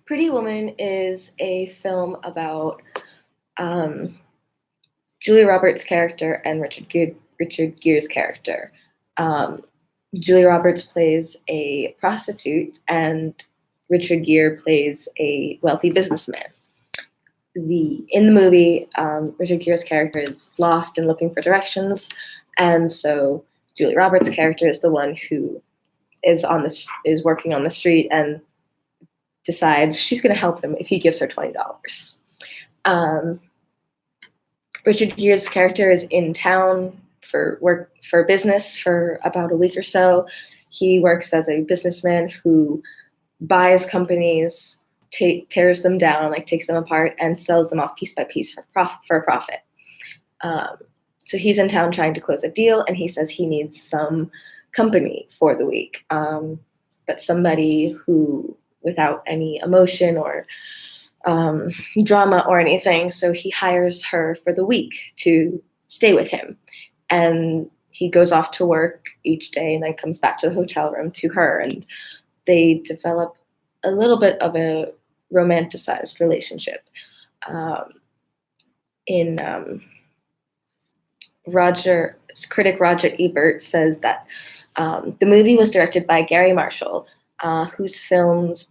Pretty Woman is a film about um, Julia Roberts' character and Richard Gere's character. Um, Julia Roberts plays a prostitute, and Richard Gere plays a wealthy businessman. In the movie, Richard Gere's character is lost and looking for directions, and so Julia Roberts' character is the one who is working on the street and decides she's going to help him if he gives her $20. Um, Richard Gere's character is in town for business for about a week or so. He works as a businessman who buys companies, tears them down, like takes them apart, and sells them off piece by piece for a profit. So he's in town trying to close a deal, and he says he needs some company for the week, but somebody who, without any emotion or drama or anything. So he hires her for the week to stay with him. And he goes off to work each day and then comes back to the hotel room to her. And they develop a little bit of a romanticized relationship. Critic Roger Ebert says that the movie was directed by Gary Marshall, whose films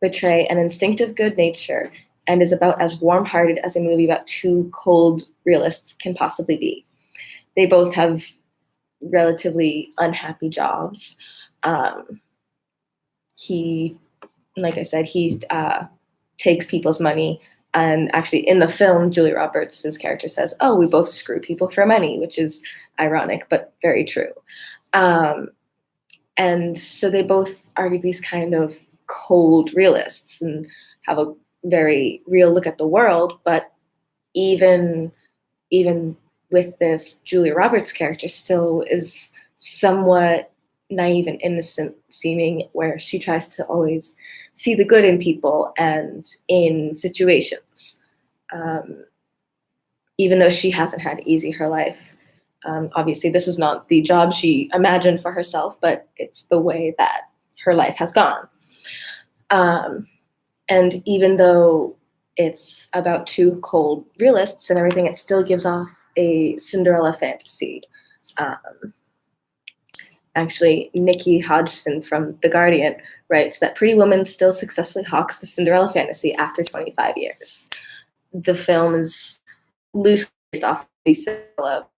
betray an instinctive good nature and is about as warm-hearted as a movie about two cold realists can possibly be. They both have relatively unhappy jobs. He, like I said, he takes people's money, and actually in the film, Julia Roberts' character says, "Oh, we both screw people for money," which is ironic, but very true. And so they both are these kind of cold realists and have a very real look at the world. But even with this, Julia Roberts' character still is somewhat naive and innocent seeming, where she tries to always see the good in people and in situations. Even though she hasn't had easy her life. Obviously, this is not the job she imagined for herself, but it's the way that her life has gone. And even though it's about two cold realists and everything, it still gives off a Cinderella fantasy. Actually, Nikki Hodgson from The Guardian writes that Pretty Woman still successfully hawks the Cinderella fantasy after 25 years. The film is loosely based off the Cinderella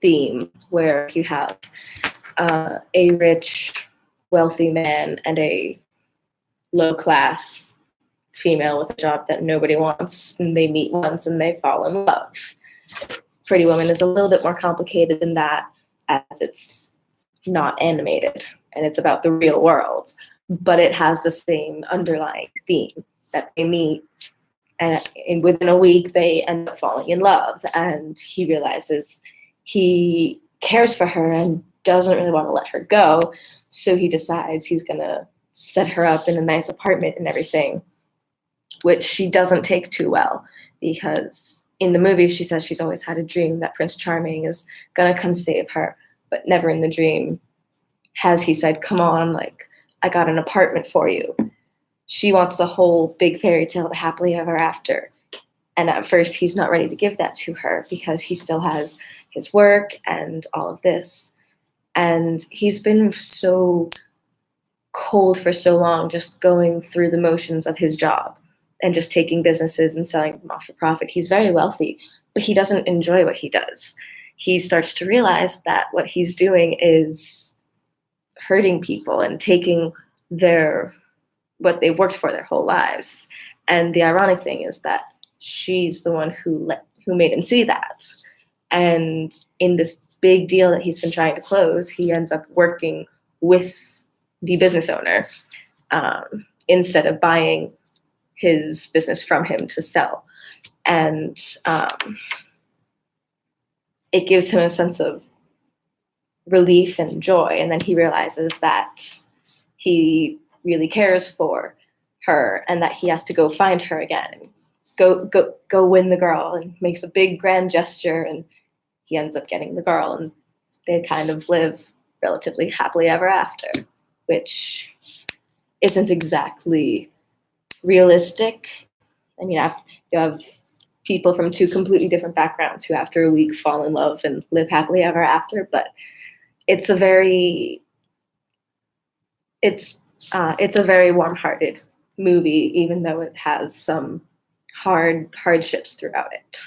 theme, where you have a rich, wealthy man and a low-class female with a job that nobody wants, and they meet once and they fall in love. Pretty Woman is a little bit more complicated than that, as it's not animated and it's about the real world, but it has the same underlying theme that they meet, and within a week they end up falling in love, and he realizes he cares for her and doesn't really want to let her go, so he decides he's gonna set her up in a nice apartment and everything, which she doesn't take too well, because in the movie she says she's always had a dream that Prince Charming is gonna come save her, but never in the dream has he said, "Come on, like, I got an apartment for you." She wants the whole big fairy tale, the happily ever after. And at first he's not ready to give that to her because he still has his work and all of this. And he's been so cold for so long, just going through the motions of his job and just taking businesses and selling them off for profit. He's very wealthy, but he doesn't enjoy what he does. He starts to realize that what he's doing is hurting people and taking what they've worked for their whole lives. And the ironic thing is that she's the one who made him see that. And in this big deal that he's been trying to close, he ends up working with the business owner instead of buying his business from him to sell. And it gives him a sense of relief and joy. And then he realizes that he really cares for her and that he has to go find her again and go win the girl, and makes a big grand gesture, and he ends up getting the girl, and they kind of live relatively happily ever after, which isn't exactly realistic. I mean, you have people from two completely different backgrounds who after a week fall in love and live happily ever after, but it's a very it's a very warm-hearted movie, even though it has some hardships throughout it.